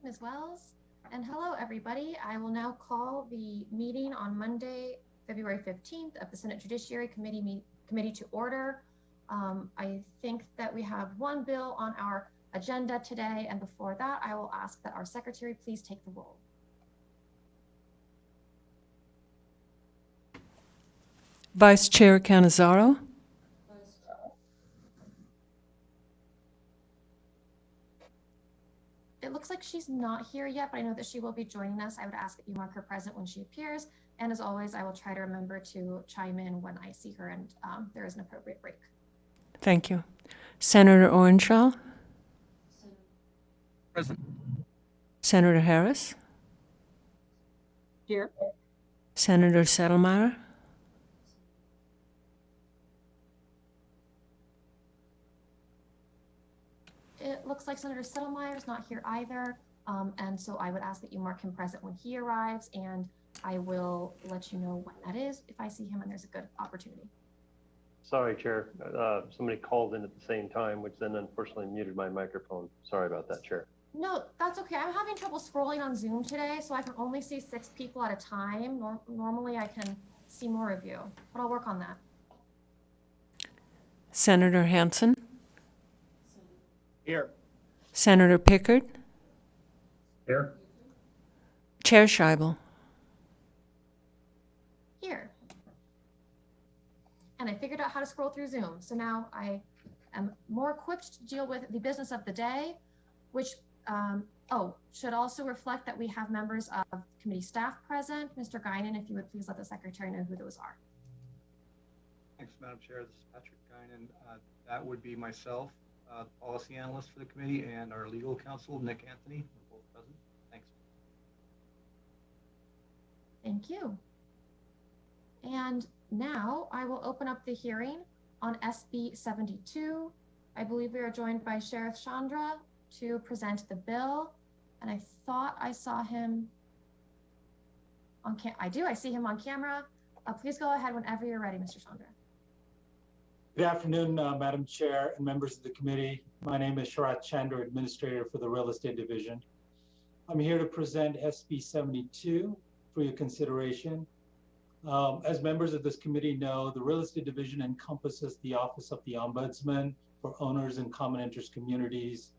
Ms. Wells. And hello, everybody. I will now call the meeting on Monday, February 15th of the Senate Judiciary Committee to order. I think that we have one bill on our agenda today, and before that, I will ask that our secretary please take the roll. Vice Chair Cannizzaro. It looks like she's not here yet, but I know that she will be joining us. I would ask that you mark her present when she appears. And as always, I will try to remember to chime in when I see her and there is an appropriate break. Thank you. Senator Orenshaw. Present. Senator Harris. Here. Senator Settlemeyer. It looks like Senator Settlemeyer is not here either. And so I would ask that you mark him present when he arrives, and I will let you know when that is if I see him and there's a good opportunity. Sorry, Chair. Somebody called in at the same time, which then unfortunately muted my microphone. Sorry about that, Chair. No, that's okay. I'm having trouble scrolling on Zoom today, so I can only see 6 people at a time. Normally I can see more of you, but I'll work on that. Senator Hansen. Here. Senator Pickard. Here. Chair Scheibel. Here. And I figured out how to scroll through Zoom. So now I am more equipped to deal with the business of the day, which should also reflect that we have members of committee staff present. Mr. Guinan, if you would please let the secretary know who those are. Thanks, Madam Chair. This is Patrick Guinan. That would be myself, policy analyst for the committee, and our legal counsel, Nick Anthony. We're both present. Thanks. Thank you. And now I will open up the hearing on SB 72. I believe we are joined by Sheriff Chandra to present the bill. And I thought I saw him on I see him on camera. Please go ahead whenever you're ready, Mr. Chandra. Good afternoon, Madam Chair and members of the committee. My name is Sharath Chandra, Administrator for the Real Estate Division. I'm here to present SB 72 for your consideration. As members of this committee know, the Real Estate Division encompasses the Office of the Ombudsman for owners in common interest communities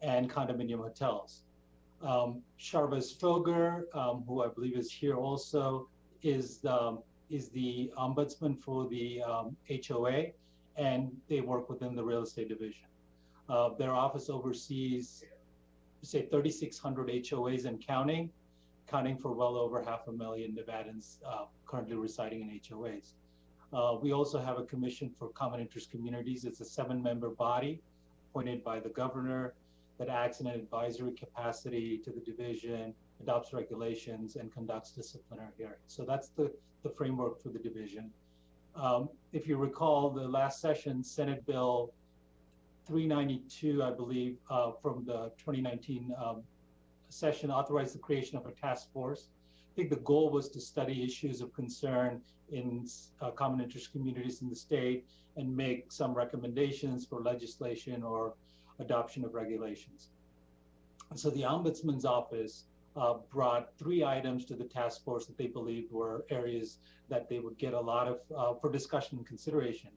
and condominium hotels. Sharvaz Foger, who I believe is here also, is the Ombudsman for the HOA, and they work within the Real Estate Division. Their office oversees, say, 3,600 HOAs and counting for well over 500,000 Nevadans currently residing in HOAs. We also have a commission for common interest communities. It's a 7-member body appointed by the governor that acts in an advisory capacity to the division, adopts regulations, and conducts disciplinary hearings. So that's the framework for the division. If you recall, the last session, Senate Bill 392, I believe, from the 2019 session authorized the creation of a task force. I think the goal was to study issues of concern in common interest communities in the state and make some recommendations for legislation or adoption of regulations. And so the Ombudsman's office brought 3 items to the task force that they believed were areas that they would get a lot of for discussion and consideration.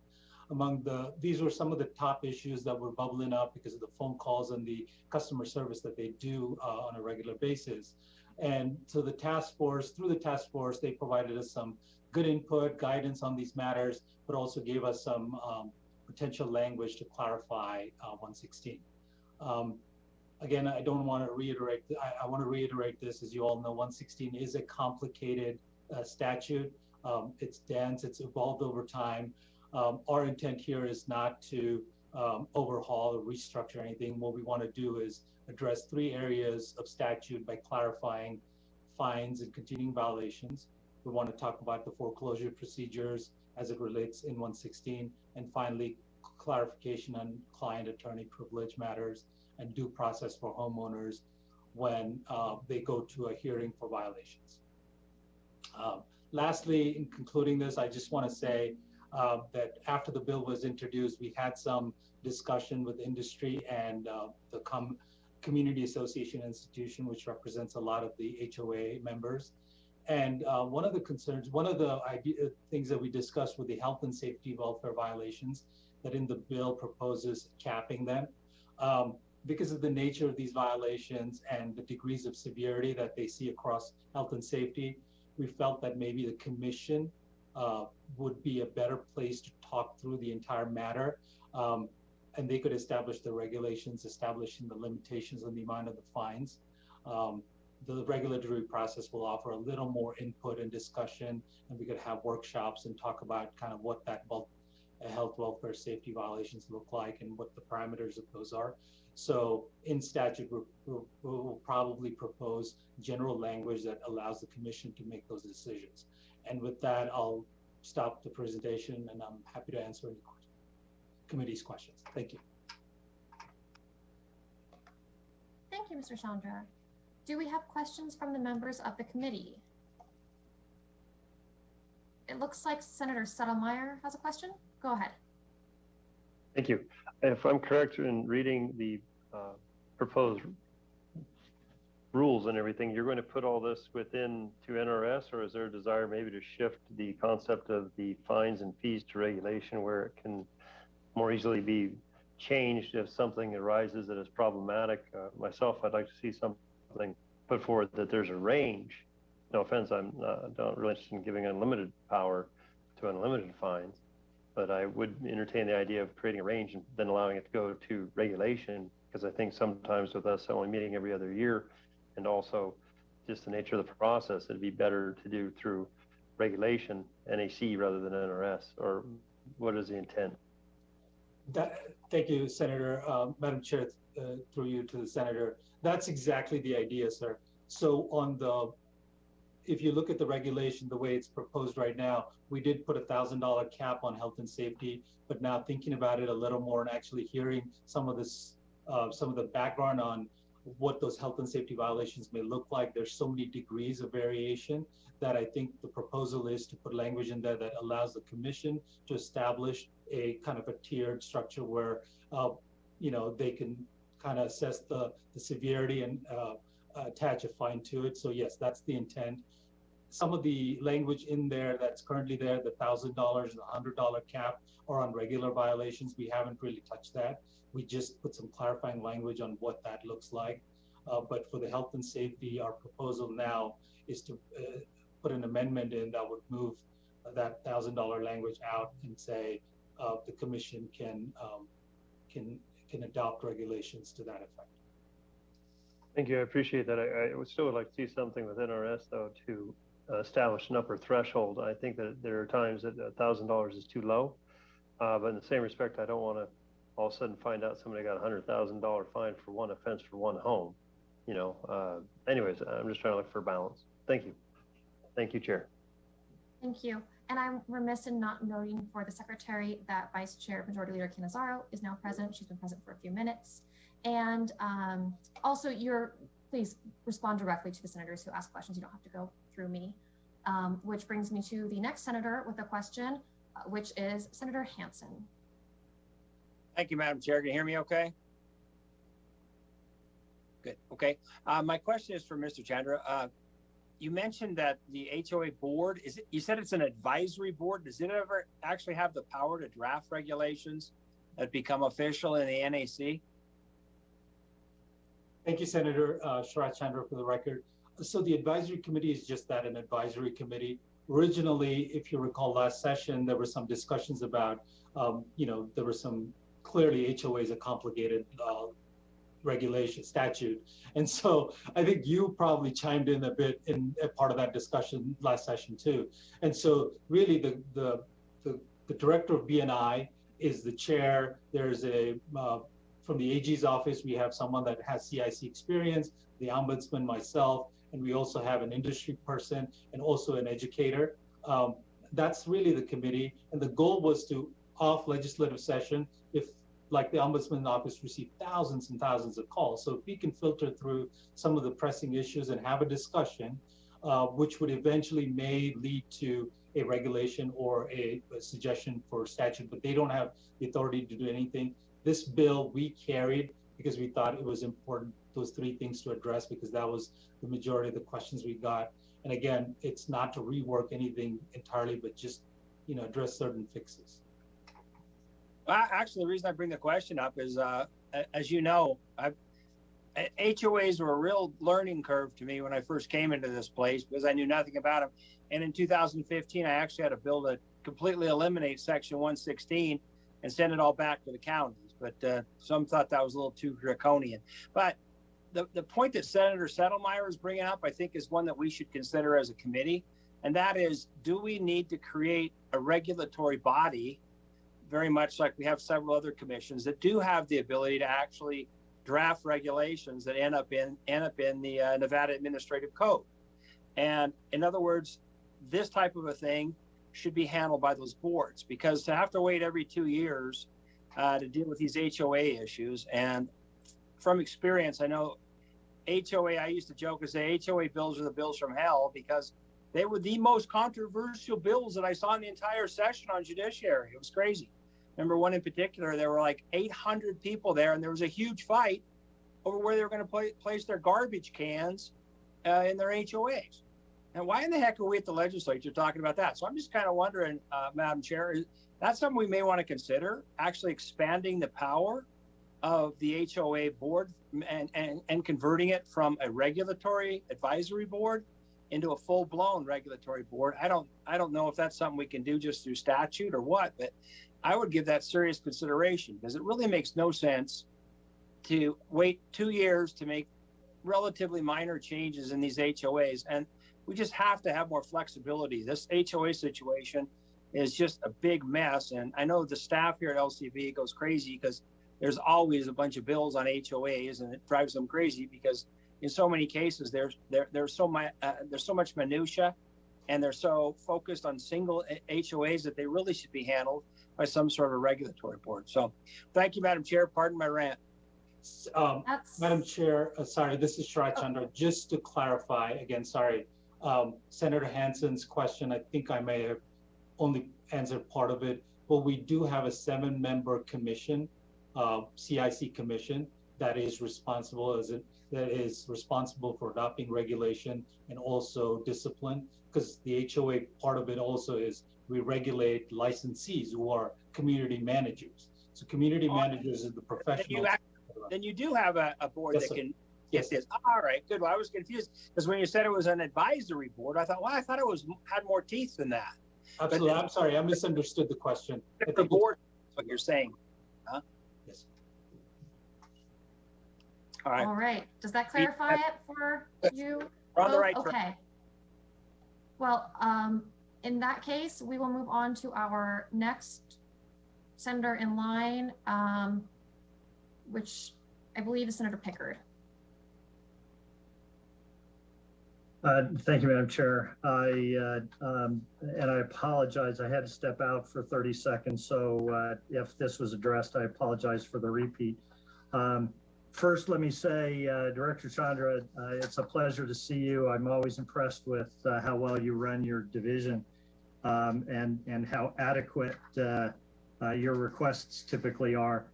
These were some of the top issues that were bubbling up because of the phone calls and the customer service that they do on a regular basis. And so through the task force, they provided us some good input, guidance on these matters, but also gave us some potential language to clarify 116. Again, I don't want to reiterate, I want to reiterate this. As you all know, 116 is a complicated statute. It's dense, it's evolved over time. Our intent here is not to overhaul or restructure anything. What we want to do is address 3 areas of statute by clarifying fines and continuing violations. We want to talk about the foreclosure procedures as it relates in 116, and finally, clarification on client-attorney privilege matters and due process for homeowners when they go to a hearing for violations. Lastly, in concluding this, I just want to say that after the bill was introduced, we had some discussion with industry and community association institution, which represents a lot of the HOA members. And one of the concerns, one of the things that we discussed with the health and safety welfare violations, that in the bill proposes capping them. Because of the nature of these violations and the degrees of severity that they see across health and safety, we felt that maybe the commission would be a better place to talk through the entire matter. And they could establish the regulations, establishing the limitations on the amount of the fines. The regulatory process will offer a little more input and discussion, and we could have workshops and talk about kind of what that health, welfare, safety violations look like and what the parameters of those are. So in statute, we'll probably propose general language that allows the commission to make those decisions. And with that, I'll stop the presentation, and I'm happy to answer any committee's questions. Thank you. Thank you, Mr. Chandra. Do we have questions from the members of the committee? It looks like Senator Settlemyre has a question. Go ahead. Thank you. If I'm correct in reading the proposed rules and everything, you're going to put all this within to NRS, or is there a desire maybe to shift the concept of the fines and fees to regulation where it can more easily be changed if something arises that is problematic? Myself, I'd like to see something put forward that there's a range. No offense, I'm not really interested in giving unlimited power to unlimited fines, but I would entertain the idea of creating a range and then allowing it to go to regulation, because I think sometimes with us only meeting every other year, and also just the nature of the process, it'd be better to do through regulation, NAC, rather than NRS. Or what is the intent? Thank you, Senator. Madam Chair, through you to the Senator. That's exactly the idea, sir. So if you look at the regulation, the way it's proposed right now, we did put $1,000 cap on health and safety, but now thinking about it a little more and actually hearing some of the background on what those health and safety violations may look like, there's so many degrees of variation that I think the proposal is to put language in there that allows the commission to establish a kind of a tiered structure where, they can kind of assess the severity and attach a fine to it. So yes, that's the intent. Some of the language in there that's currently there, the $1,000 and the $100 cap, are on regular violations. We haven't really touched that. We just put some clarifying language on what that looks like. But for the health and safety, our proposal now is to put an amendment in that would move that $1,000 language out and say the commission can adopt regulations to that effect. Thank you. I appreciate that. I would still like to see something with NRS, though, to establish an upper threshold. I think that there are times that $1,000 is too low, but in the same respect, I don't want to all of a sudden find out somebody got a $100,000 fine for one offense for one home. Anyways, I'm just trying to look for balance. Thank you. Thank you, Chair. Thank you. And I'm remiss in not noting for the Secretary that Vice Chair Majority Leader Canizaro is now present. She's been present for a few minutes. And also, please respond directly to the senators who ask questions. You don't have to go through me. Which brings me to the next senator with a question, which is Senator Hansen. Thank you, Madam Chair. Can you hear me okay? Good. Okay. My question is for Mr. Chandra. You mentioned that the HOA board, you said it's an advisory board. Does it ever actually have the power to draft regulations that become official in the NAC? Thank you, Senator Sharat Chandra, for the record. So the advisory committee is just that, an advisory committee. Originally, if you recall last session, there were some discussions about, there were some, clearly HOA is a complicated regulation statute. And so I think you probably chimed in a bit in a part of that discussion last session too. And so really the director of BNI is the chair. There's from the AG's office, we have someone that has CIC experience, the ombudsman, myself, and we also have an industry person and also an educator. That's really the committee. And the goal was to, off legislative session, if like the ombudsman office received thousands and thousands of calls. So if we can filter through some of the pressing issues and have a discussion, which would eventually may lead to a regulation or a suggestion for statute, but they don't have the authority to do anything. This bill we carried because we thought it was important those three things to address because that was the majority of the questions we got. And again, it's not to rework anything entirely, but just, address certain fixes. Well, actually, the reason I bring the question up is, as you know, HOAs were a real learning curve to me when I first came into this place because I knew nothing about them. And in 2015, I actually had a bill to completely eliminate Section 116 and send it all back to the counties. But some thought that was a little too draconian. But the point that Senator Settlemyre is bringing up, I think, is one that we should consider as a committee. And that is, do we need to create a regulatory body, very much like we have several other commissions that do have the ability to actually draft regulations that end up in the Nevada Administrative Code? And in other words, this type of a thing should be handled by those boards, because to have to wait every 2 years to deal with these HOA issues, and from experience, I know HOA, I used to joke and say HOA bills are the bills from hell because they were the most controversial bills that I saw in the entire session on Judiciary. It was crazy. Remember one in particular, there were like 800 people there, and there was a huge fight over where they were going to place their garbage cans in their HOAs. And why in the heck are we at the legislature talking about that? So I'm just kind of wondering, Madam Chair, is that something we may want to consider, actually expanding the power of the HOA board and converting it from a regulatory advisory board into a full-blown regulatory board? I don't know if that's something we can do just through statute or what, but I would give that serious consideration because it really makes no sense to wait 2 years to make relatively minor changes in these HOAs. And we just have to have more flexibility. This HOA situation is just a big mess. And I know the staff here at LCV goes crazy because there's always a bunch of bills on HOAs, and it drives them crazy because in so many cases there's so much minutia, and they're so focused on single HOAs that they really should be handled by some sort of regulatory board. So thank you, Madam Chair. Pardon my rant. Madam Chair, sorry, this is Sharat Chandra. Just to clarify, again, sorry, Senator Hansen's question, I think I may have only answered part of it, but we do have a 7-member commission, CIC commission, that is responsible for adopting regulation and also discipline, because the HOA part of it also is we regulate licensees who are community managers. So community managers are the professionals. Then you do have a board Yes, that sir. can get this. All right, good. Well, I was confused because when you said it was an advisory board, I thought, well, I thought it had more teeth than that. Absolutely. I'm sorry, I misunderstood the question. I The think board, is what you're saying. Huh? Yes. All right. All right. Does that clarify it for you? We're on the both? right track. Okay. Well, in that case, we will move on to our next senator in line, which I believe is Senator Pickard. Thank you, Madam Chair. And I apologize. I had to step out for 30 seconds. So if this was addressed, I apologize for the repeat. First, let me say, Director Chandra, it's a pleasure to see you. I'm always impressed with how well you run your division and how adequate your requests typically are.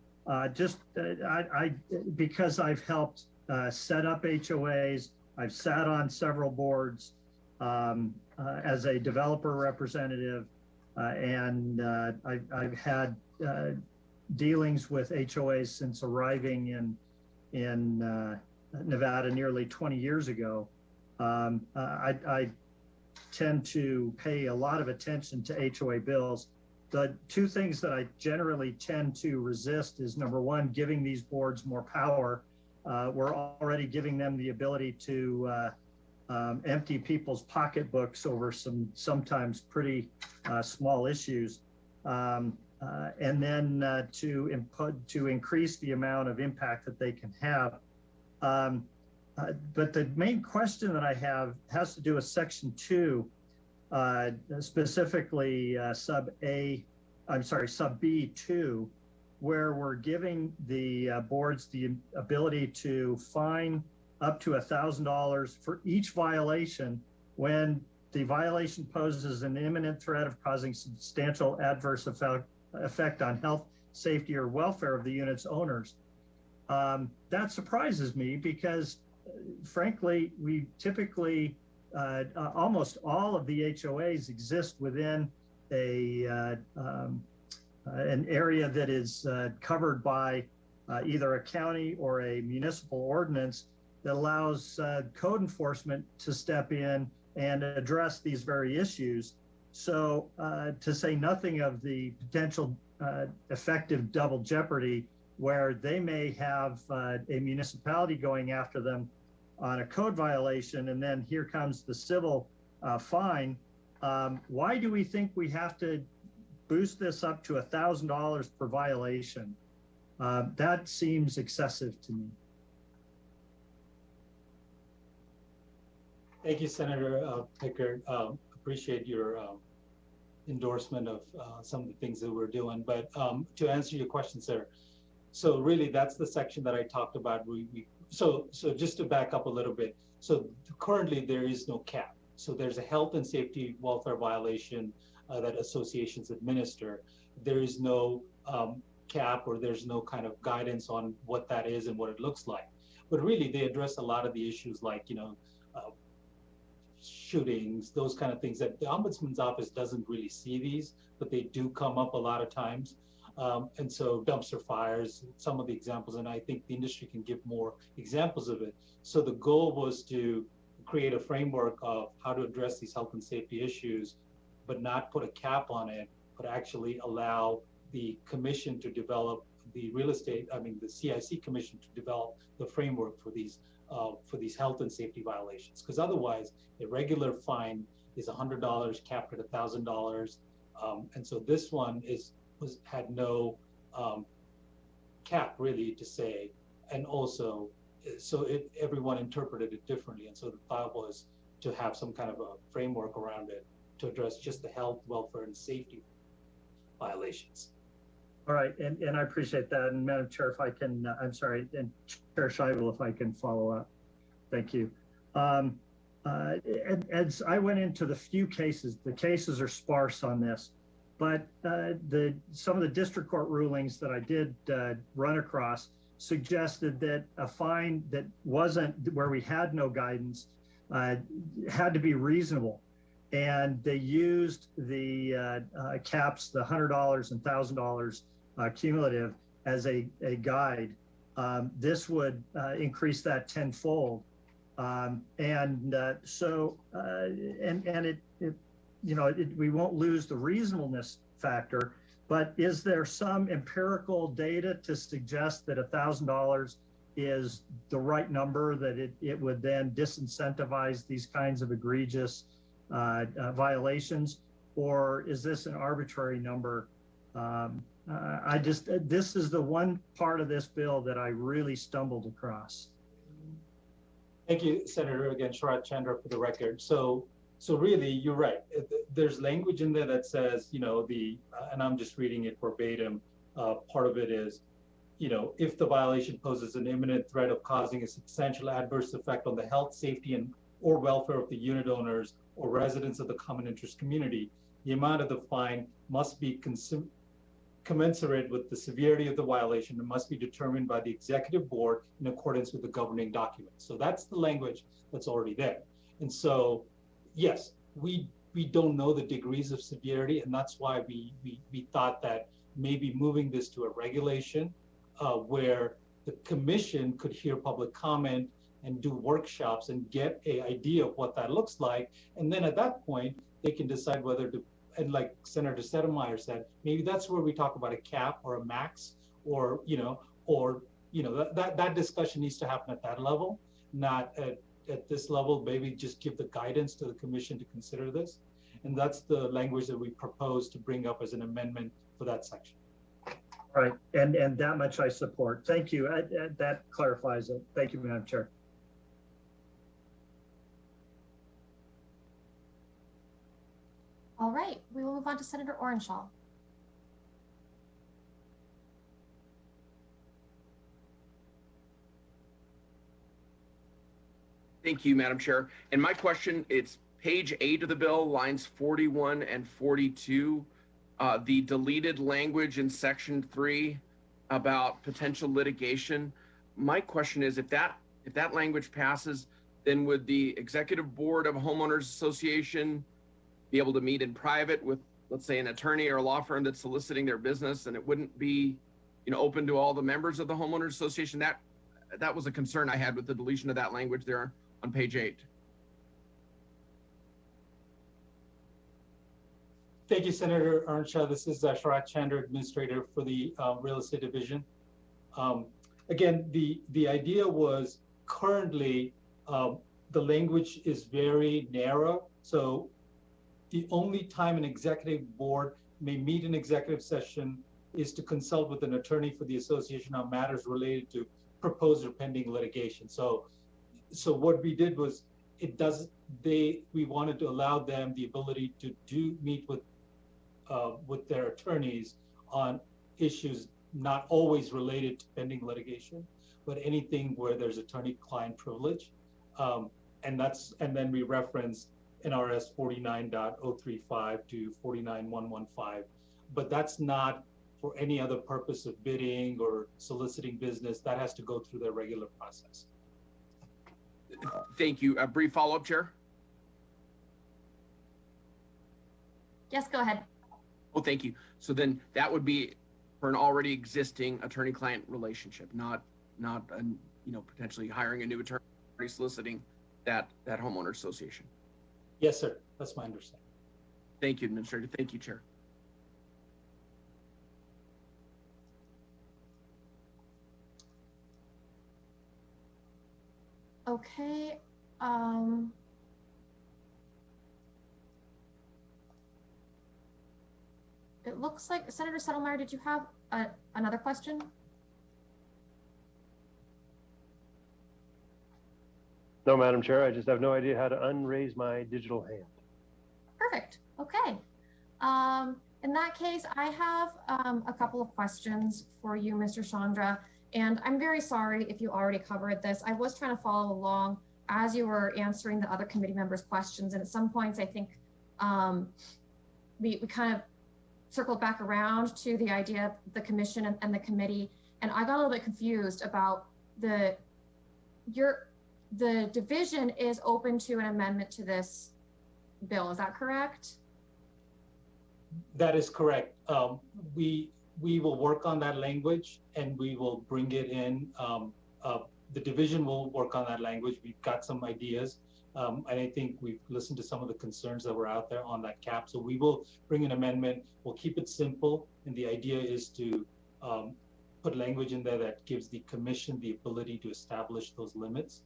Because I've helped set up HOAs, I've sat on several boards as a developer representative, and I've had dealings with HOAs since arriving in Nevada nearly 20 years ago. I tend to pay a lot of attention to HOA bills. The two things that I generally tend to resist is, number one, giving these boards more power. We're already giving them the ability to empty people's pocketbooks over sometimes pretty small issues, and then to increase the amount of impact that they can have. But the main question that I have has to do with Section 2, specifically sub B2, where we're giving the boards the ability to fine up to $1,000 for each violation when the violation poses an imminent threat of causing substantial adverse effect on health, safety, or welfare of the unit's owners. That surprises me because, frankly, we typically, almost all of the HOAs exist within an area that is covered by either a county or a municipal ordinance that allows code enforcement to step in and address these very issues. So to say nothing of the potential effective double jeopardy where they may have a municipality going after them on a code violation, and then here comes the civil fine. Why do we think we have to boost this up to $1,000 per violation? That seems excessive to me. Thank you, Senator Pickard. Appreciate your endorsement of some of the things that we're doing. But to answer your question, sir, so really that's the section that I talked about. So just to back up a little bit. So currently there is no cap. So there's a health and safety welfare violation that associations administer. There is no cap, or there's no kind of guidance on what that is and what it looks like. But really they address a lot of the issues like, shootings, those kind of things that the Ombudsman's office doesn't really see these, but they do come up a lot of times. And so dumpster fires, some of the examples, and I think the industry can give more examples of it. So the goal was to create a framework of how to address these health and safety issues, but not put a cap on it, but actually allow the commission to develop the CIC commission to develop the framework for these health and safety violations. Because otherwise, a regular fine is $100 capped at $1,000, and so this one had no cap really to say, and also so everyone interpreted it differently, and so the thought was to have some kind of a framework around it to address just the health, welfare, and safety violations. All right, and I appreciate that. And Madam Chair, if I can, I'm sorry, and Chair Scheibel, if I can follow up. Thank you. As I went into the few cases, the cases are sparse on this, but some of the district court rulings that I did run across suggested that a fine that wasn't, where we had no guidance, had to be reasonable. And they used the caps, the $100 and $1,000 cumulative as a guide. This would increase that tenfold. We won't lose the reasonableness factor, but is there some empirical data to suggest that $1,000 is the right number, that it would then disincentivize these kinds of egregious violations, or is this an arbitrary number? This is the one part of this bill that I really stumbled across. Thank you, Senator, again, Sharat Chandra, for the record. So really, you're right. There's language in there that says, and I'm just reading it verbatim. Part of it is, if the violation poses an imminent threat of causing a substantial adverse effect on the health, safety, or welfare of the unit owners or residents of the common interest community, the amount of the fine must be commensurate with the severity of the violation and must be determined by the executive board in accordance with the governing documents. So that's the language that's already there. And so, yes, we don't know the degrees of severity, and that's why we thought that maybe moving this to a regulation where the commission could hear public comment and do workshops and get an idea of what that looks like. And then at that point, they can decide whether to, and like Senator Settlemyer said, maybe that's where we talk about a cap or a max, or that discussion needs to happen at that level, not at this level. Maybe just give the guidance to the commission to consider this. And that's the language that we propose to bring up as an amendment for that section. Right, and that much I support. Thank you. That clarifies it. Thank you, Madam Chair. All right, we will move on to Senator Orenshaw. Thank you, Madam Chair. And my question, it's page 8 of the bill, lines 41 and 42. The deleted language in section 3 about potential litigation. my question is, if that language passes, then would the executive board of a homeowners association be able to meet in private with, let's say, an attorney or a law firm that's soliciting their business, and it wouldn't be, open to all the members of the homeowners association? That was a concern I had with the deletion of that language there on page 8. Thank you, Senator Earnshaw. This is Sharat Chandra, Administrator for the Real Estate Division. Again, the idea was currently the language is very narrow. So the only time an executive board may meet in executive session is to consult with an attorney for the association on matters related to proposed or pending litigation. So what we did was we wanted to allow them the ability to meet with their attorneys on issues not always related to pending litigation, but anything where there's attorney-client privilege. And then we reference NRS 49.035 to 49.115, but that's not for any other purpose of bidding or soliciting business. That has to go through their regular process. Thank you. A brief follow-up, Chair? Yes, go ahead. Oh, thank you. So then that would be for an already existing attorney-client relationship, not potentially hiring a new attorney, soliciting that homeowner association. Yes, sir. That's my understanding. Thank you, Administrator. Thank you, Chair. Okay. It looks like Senator Settlemeyer, did you have another question? No, Madam Chair, I just have no idea how to unraise my digital hand. Perfect. Okay. In that case, I have a couple of questions for you, Mr. Chandra, and I'm very sorry if you already covered this. I was trying to follow along as you were answering the other committee members' questions, and at some points, I think we kind of circled back around to the idea of the commission and the committee, and I got a little bit confused about the division is open to an amendment to this bill. Is that correct? That is correct. We will work on that language and we will bring it in. The division will work on that language. We've got some ideas. And I think we've listened to some of the concerns that were out there on that cap. So we will bring an amendment. We'll keep it simple. And the idea is to put language in there that gives the commission the ability to establish those limits.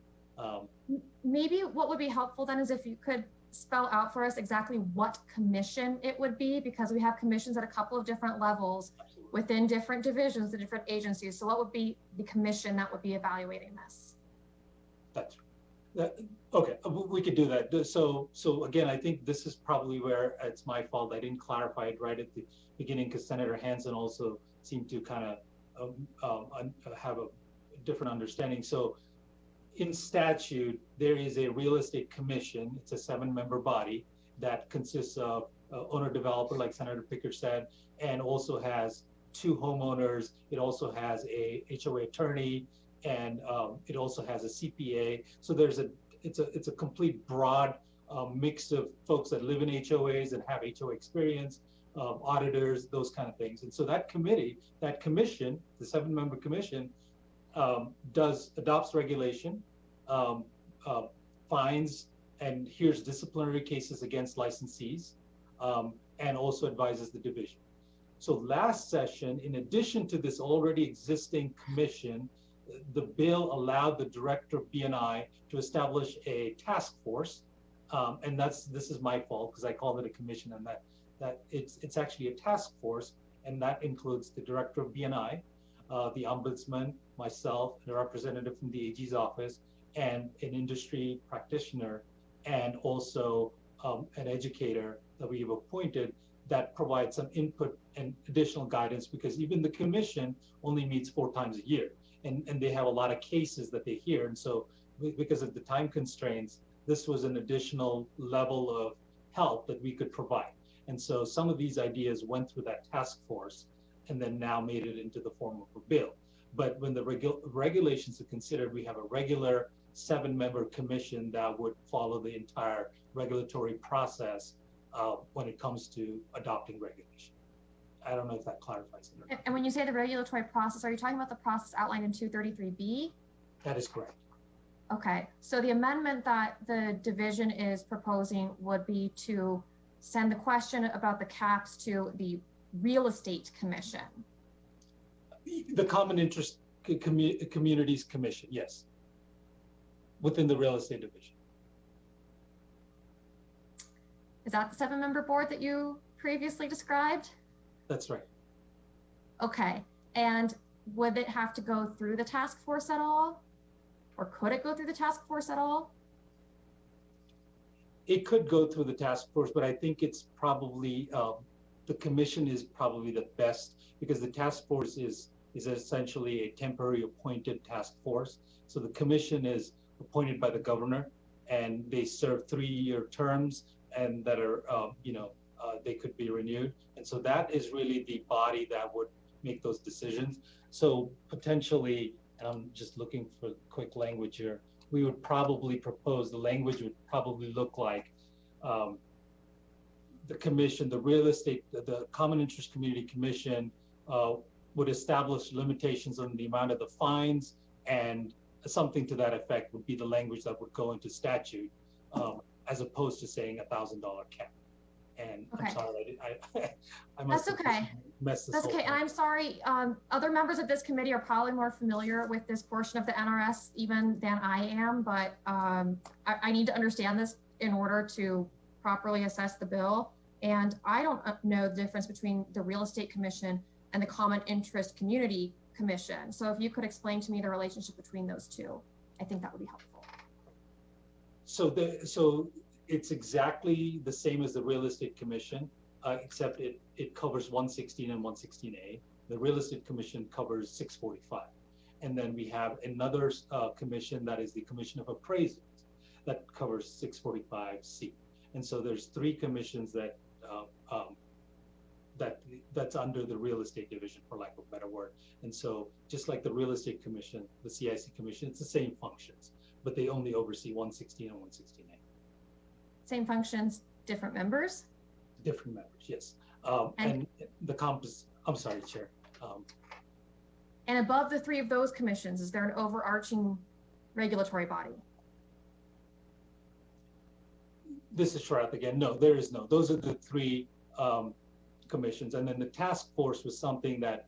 Maybe what would be helpful then is if you could spell out for us exactly what commission it would be, because we have commissions at a couple of different levels within different divisions, the different agencies. So what would be the commission that would be evaluating this? That's right. Okay, we could do that. So again, I think this is probably where it's my fault. I didn't clarify it right at the beginning because Senator Hansen also seemed to kind of have a different understanding. So in statute, there is a real estate commission. It's a 7-member body that consists of owner-developer, like Senator Pickard said, and also has 2 homeowners. It also has a HOA attorney, and it also has a CPA. So it's a complete broad mix of folks that live in HOAs and have HOA experience, auditors, those kind of things. And so that commission, the 7-member commission, adopts regulation, finds and hears disciplinary cases against licensees, and also advises the division. So last session, in addition to this already existing commission, the bill allowed the director of B&I to establish a task force, and this is my fault because I called it a commission, and that it's actually a task force, and that includes the director of B&I, the ombudsman, myself, and a representative from the AG's office, and an industry practitioner, and also an educator that we have appointed that provides some input and additional guidance, because even the commission only meets 4 times a year, and they have a lot of cases that they hear. And so because of the time constraints, this was an additional level of help that we could provide. And so some of these ideas went through that task force and then now made it into the form of a bill. But when the regulations are considered, we have a regular 7-member commission that would follow the entire regulatory process when it comes to adopting regulation. I don't know if that clarifies it or not. And when you say the regulatory process, are you talking about the process outlined in 233B? That is correct. Okay, so the amendment that the division is proposing would be to send the question about the caps to the Real Estate Commission. The Common Interest Communities Commission, yes, within the Real Estate Division. Is that the 7-member board that you previously described? That's right. Okay, and would it have to go through the task force at all? Or could it go through the task force at all? It could go through the task force, but I think it's probably, the commission is probably the best, because the task force is essentially a temporary appointed task force. So the commission is appointed by the governor, and they serve 3-year terms, and that are, they could be renewed. And so that is really the body that would make those decisions. So potentially, and I'm just looking for quick language here, we would probably propose, the language would probably look like the commission, the real estate, the Common Interest Community Commission would establish limitations on the amount of the fines, and something to that effect would be the language that would go into statute, as opposed to saying $1,000 cap. And Okay. I'm sorry, I That's must have okay. messed this That's whole okay, and thing. I'm sorry, other members of this committee are probably more familiar with this portion of the NRS even than I am, but I need to understand this in order to properly assess the bill. And I don't know the difference between the Real Estate Commission and the Common Interest Community Commission. So if you could explain to me the relationship between those two, I think that would be helpful. So it's exactly the same as the Real Estate Commission, except it covers 116 and 116A. The Real Estate Commission covers 645. And then we have another commission that is the Commission of Appraisals that covers 645C. And so there's 3 commissions that that's under the Real Estate Division, for lack of a better word. And so just like the Real Estate Commission, the CIC Commission, it's the same functions, but they only oversee 116 and 116A. Same functions, different members? Different members, yes. And the I'm sorry, Chair. And above the 3 of those commissions, is there an overarching regulatory body? This is Sharath again. No, there is no. Those are the 3 commissions. And then the task force was something that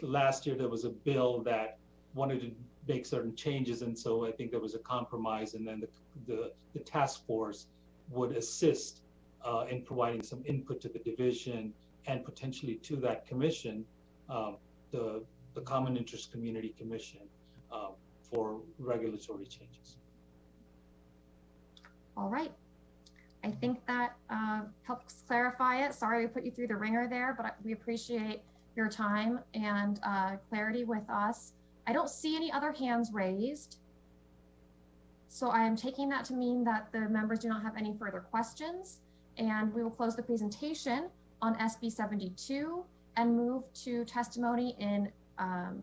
last year there was a bill that wanted to make certain changes. And so I think there was a compromise, and then the task force would assist in providing some input to the division and potentially to that commission, the Common Interest Community Commission, for regulatory changes. All right. I think that helps clarify it. Sorry we put you through the ringer there, but we appreciate your time and clarity with us. I don't see any other hands raised. So I am taking that to mean that the members do not have any further questions, and we will close the presentation on SB 72 and move to testimony in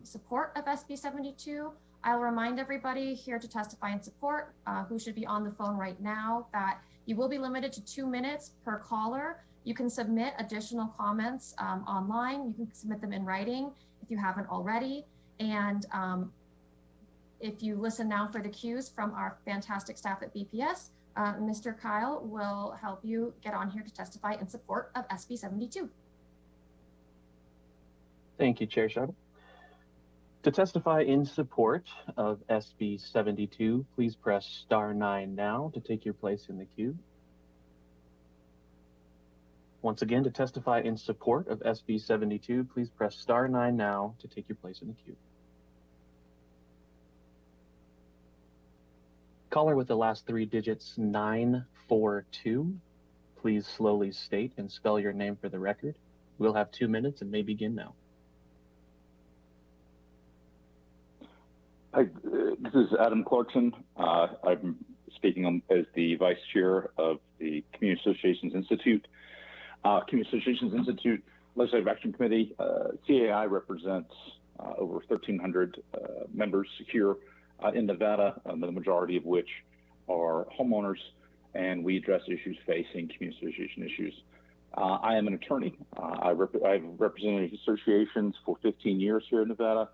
support of SB 72. I'll remind everybody here to testify in support, who should be on the phone right now, that you will be limited to 2 minutes per caller. You can submit additional comments online. You can submit them in writing if you haven't already. And if you listen now for the cues from our fantastic staff at BPS, Mr. Kyle will help you get on here to testify in support of SB 72. Thank you, Chair Scheibel. To testify in support of SB 72, please press *9 now to take your place in the queue. Once again, to testify in support of SB 72, please press *9 now to take your place in the queue. Caller with the last 3 digits 942, please slowly state and spell your name for the record. We'll have 2 minutes and may begin now. Hi, this is Adam Clarkson. I'm speaking as the Vice Chair of the Community Associations Institute. Community Associations Institute Legislative Action Committee, CAI represents over 1,300 members here in Nevada, the majority of which are homeowners, and we address issues facing community association issues. I am an attorney. I've represented associations for 15 years here in Nevada.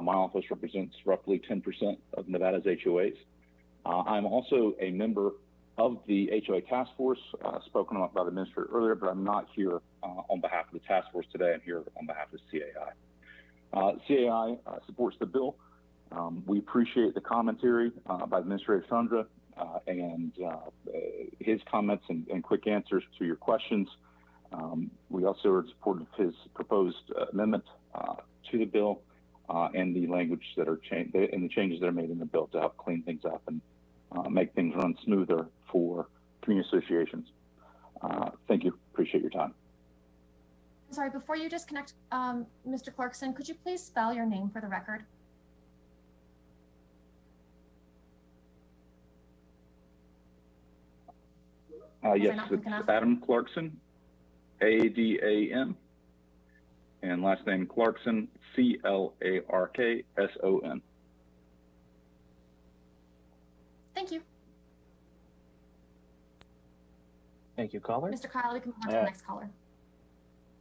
My office represents roughly 10% of Nevada's HOAs. I'm also a member of the HOA task force, spoken about by the administrator earlier, but I'm not here on behalf of the task force today. I'm here on behalf of CAI. CAI supports the bill. We appreciate the commentary by Administrator Chandra and his comments and quick answers to your questions. We also are in support of his proposed amendment to the bill and the language that are changed and the changes that are made in the bill to help clean things up and make things run smoother for community associations. Thank you. Appreciate your time. Sorry, before you disconnect, Mr. Clarkson, could you please spell your name for the record? Yes, it's Adam Clarkson, A-D-A-M, and last name Clarkson, C-L-A-R-K-S-O-N. Thank you. Thank you, caller. Mr. Kyle, we can move on to the next caller.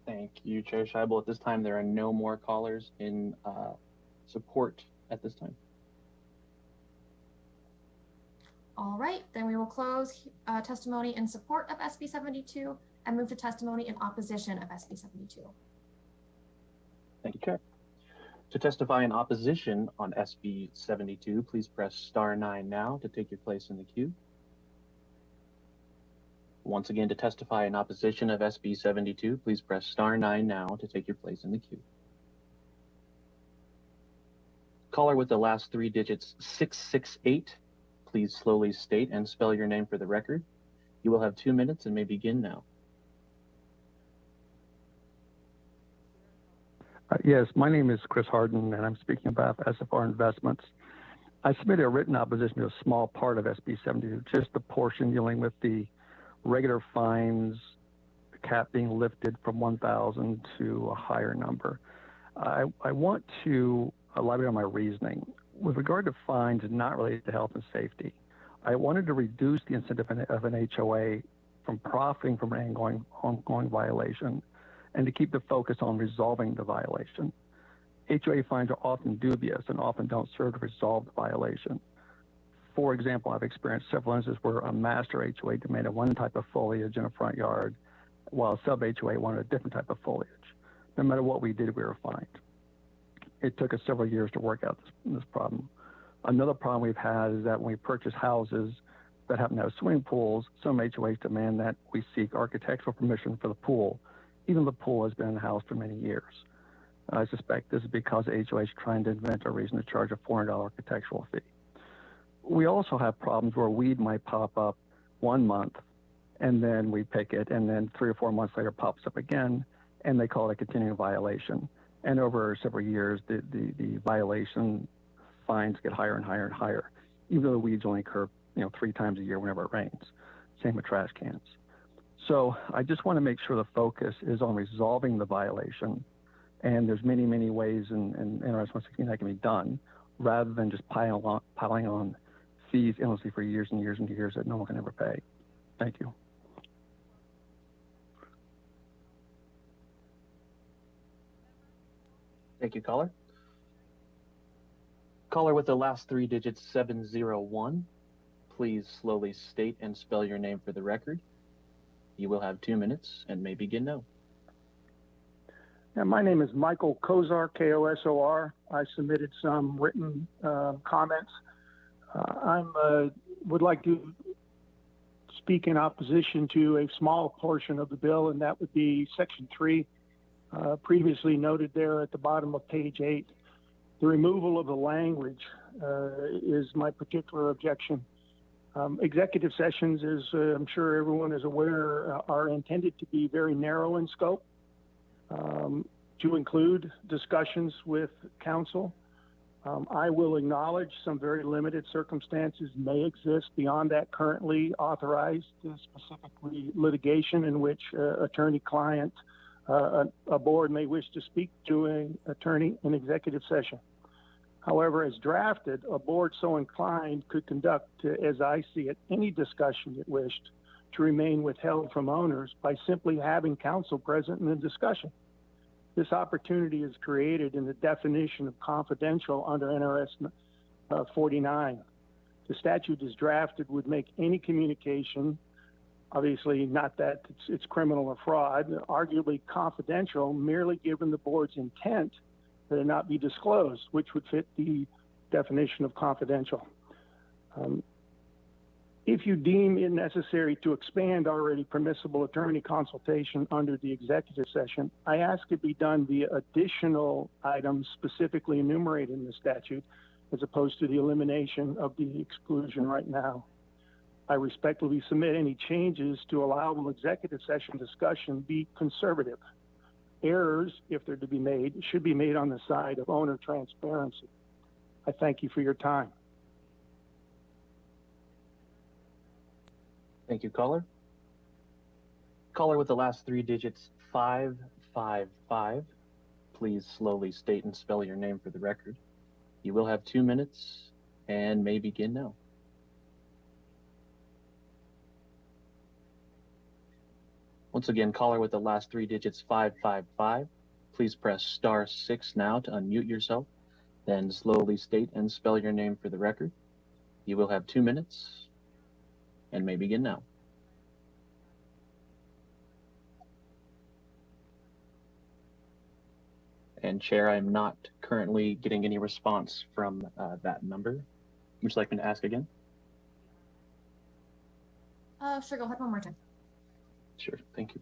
Thank you, Chair Scheibel. At this time, there are no more callers in support at this time. All right, then we will close testimony in support of SB 72 and move to testimony in opposition of SB 72. Thank you, Chair. To testify in opposition on SB 72, please press *9 now to take your place in the queue. Once again, to testify in opposition of SB 72, please press *9 now to take your place in the queue. Caller with the last three digits 668, please slowly state and spell your name for the record. You will have 2 minutes and may begin now. Yes, my name is Chris Harden, and I'm speaking about SFR Investments. I submitted a written opposition to a small part of SB 72, just the portion dealing with the regular fines, the cap being lifted from 1,000 to a higher number. I want to elaborate on my reasoning. With regard to fines not related to health and safety, I wanted to reduce the incentive of an HOA from profiting from an ongoing violation and to keep the focus on resolving the violation. HOA fines are often dubious and often don't serve to resolve the violation. For example, I've experienced several instances where a master HOA demanded one type of foliage in a front yard, while a sub HOA wanted a different type of foliage. No matter what we did, we were fined. It took us several years to work out this problem. Another problem we've had is that when we purchase houses that happen to have swimming pools, some HOAs demand that we seek architectural permission for the pool, even though the pool has been in the house for many years. I suspect this is because the HOA is trying to invent a reason to charge a $400 architectural fee. We also have problems where weed might pop up 1 month, and then we pick it, and then 3 or 4 months later pops up again, and they call it a continuing violation. And over several years, the violation fines get higher and higher and higher, even though the weeds only occur 3 times a year whenever it rains. Same with trash cans. So I just want to make sure the focus is on resolving the violation, and there's many, many ways in NRS 116 that can be done, rather than just piling on fees endlessly for years and years and years that no one can ever pay. Thank you. Thank you, caller. Caller with the last three digits 701, please slowly state and spell your name for the record. You will have 2 minutes and may begin now. Yeah, my name is Michael Kosar, K-O-S-O-R. I submitted some written comments. I would like to speak in opposition to a small portion of the bill, and that would be Section 3, previously noted there at the bottom of page 8. The removal of the language is my particular objection. Executive sessions, as I'm sure everyone is aware, are intended to be very narrow in scope, to include discussions with counsel. I will acknowledge some very limited circumstances may exist beyond that currently authorized, specifically litigation in which attorney-client a board may wish to speak to an attorney in executive session. However, as drafted, a board so inclined could conduct, as I see it, any discussion it wished to remain withheld from owners by simply having counsel present in the discussion. This opportunity is created in the definition of confidential under NRS 49. The statute as drafted would make any communication, obviously not that it's criminal or fraud, arguably confidential, merely given the board's intent that it not be disclosed, which would fit the definition of confidential. If you deem it necessary to expand already permissible attorney consultation under the executive session, I ask it be done via additional items specifically enumerated in the statute, as opposed to the elimination of the exclusion right now. I respectfully submit any changes to allowable executive session discussion be conservative. Errors, if they're to be made, should be made on the side of owner transparency. I thank you for your time. Thank you, caller. Caller with the last 3 digits, 555. Please slowly state and spell your name for the record. You will have 2 minutes and may begin now. Once again, caller with the last 3 digits, 555. Please press *6 now to unmute yourself, then slowly state and spell your name for the record. You will have 2 minutes and may begin now. And Chair, I'm not currently getting any response from that number. Would you like me to ask again? Sure, go ahead one more time. Sure, thank you.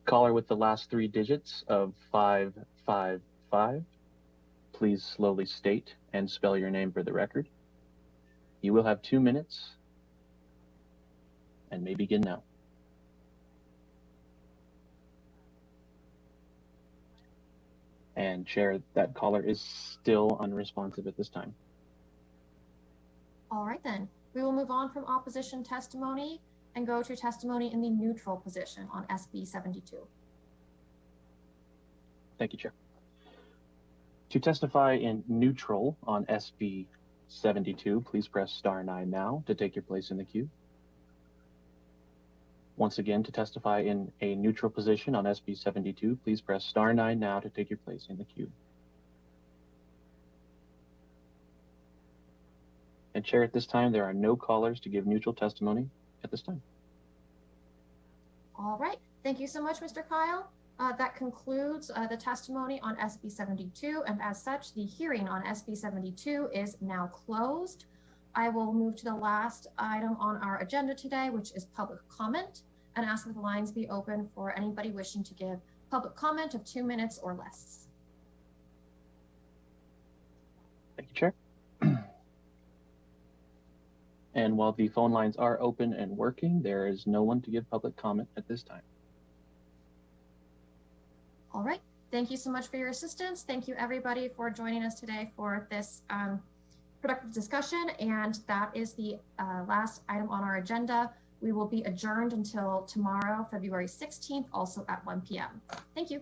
Caller with the last 3 digits of 555. Please slowly state and spell your name for the record. You will have 2 minutes and may begin now. And Chair, that caller is still unresponsive at this time. All right, then. We will move on from opposition testimony and go to testimony in the neutral position on SB 72. Thank you, Chair. To testify in neutral on SB 72, please press *9 now to take your place in the queue. Once again, to testify in a neutral position on SB 72, please press *9 now to take your place in the queue. And Chair, at this time, there are no callers to give neutral testimony at this time. All right. Thank you so much, Mr. Kyle. That concludes the testimony on SB 72, and as such, the hearing on SB 72 is now closed. I will move to the last item on our agenda today, which is public comment, and ask that the lines be open for anybody wishing to give public comment of 2 minutes or less. Thank you, Chair. And while the phone lines are open and working, there is no one to give public comment at this time. All right. Thank you so much for your assistance. Thank you, everybody, for joining us today for this productive discussion. And that is the last item on our agenda. We will be adjourned until tomorrow, February 16th, also at 1 p.m. Thank you.